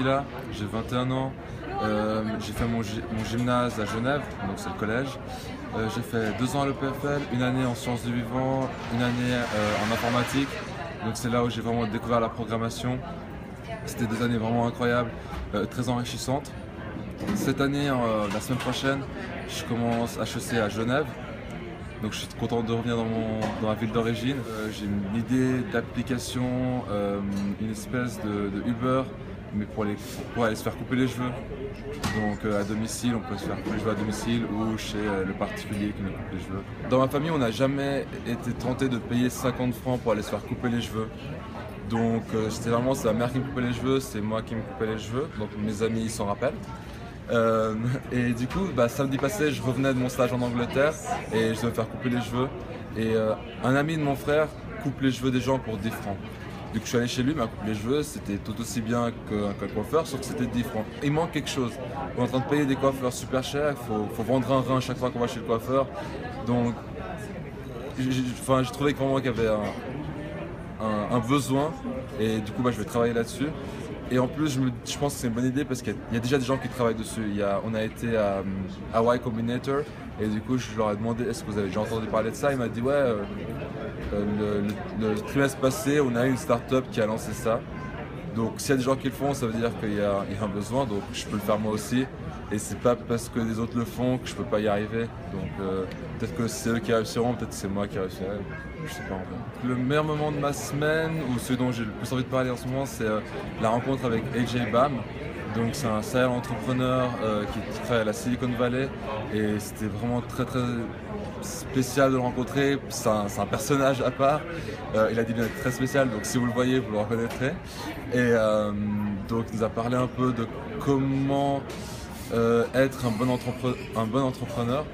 là, j'ai 21 ans. J'ai fait mon gymnase à Genève, donc c'est le collège. J'ai fait 2 ans à l'EPFL, une année en sciences du vivant, une année en informatique. Donc c'est là où j'ai vraiment découvert la programmation. C'était des années vraiment incroyables, très enrichissantes. Cette année, la semaine prochaine, je commence HEC à Genève. Donc je suis content de revenir dans ma ville d'origine. J'ai une idée d'application, une espèce de Uber, mais pour aller se faire couper les cheveux. Donc à domicile, on peut se faire couper les cheveux à domicile ou chez le particulier qui nous coupe les cheveux. Dans ma famille, on n'a jamais été tenté de payer 50 francs pour aller se faire couper les cheveux. Donc c'est ma mère qui me coupait les cheveux, c'est moi qui me coupais les cheveux. Donc mes amis s'en rappellent. Et du coup, samedi passé, je revenais de mon stage en Angleterre et je devais me faire couper les cheveux. Et un ami de mon frère coupe les cheveux des gens pour 10 francs. Du coup, je suis allé chez lui, il m'a coupé les cheveux, c'était tout aussi bien qu'un coiffeur, sauf que c'était 10 francs. Il manque quelque chose. On est en train de payer des coiffeurs super chers, il faut vendre un rein à chaque fois qu'on va chez le coiffeur. Donc, j'ai trouvé vraiment qu'il y avait un besoin et du coup, je vais travailler là-dessus. Et en plus, je pense que c'est une bonne idée parce qu'il y a déjà des gens qui travaillent dessus. On a été à Y Combinator et du coup, je leur ai demandé est-ce que vous avez déjà entendu parler de ça. Il m'a dit ouais, le trimestre passé, on a eu une start-up qui a lancé ça. Donc s'il y a des gens qui le font, ça veut dire qu'il y a un besoin, donc je peux le faire moi aussi. Et c'est pas parce que les autres le font que je peux pas y arriver. Donc peut-être que c'est eux qui réussiront, peut-être que c'est moi qui réussirai. Je sais pas encore. Le meilleur moment de ma semaine, ou celui dont j'ai le plus envie de parler en ce moment, c'est la rencontre avec AJ Bam. Donc c'est un serial entrepreneur qui travaille à la Silicon Valley. Et c'était vraiment très très spécial de le rencontrer. C'est un personnage à part. Il a dit bien être très spécial, donc si vous le voyez, vous le reconnaîtrez. Et donc il nous a parlé un peu de comment être un bon entrepreneur.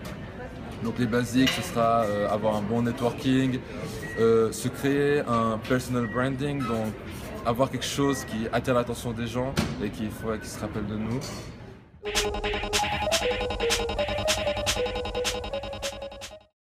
Donc les basiques, ce sera avoir un bon networking, se créer un personal branding, donc avoir quelque chose qui attire l'attention des gens et qu'il se rappelle de nous.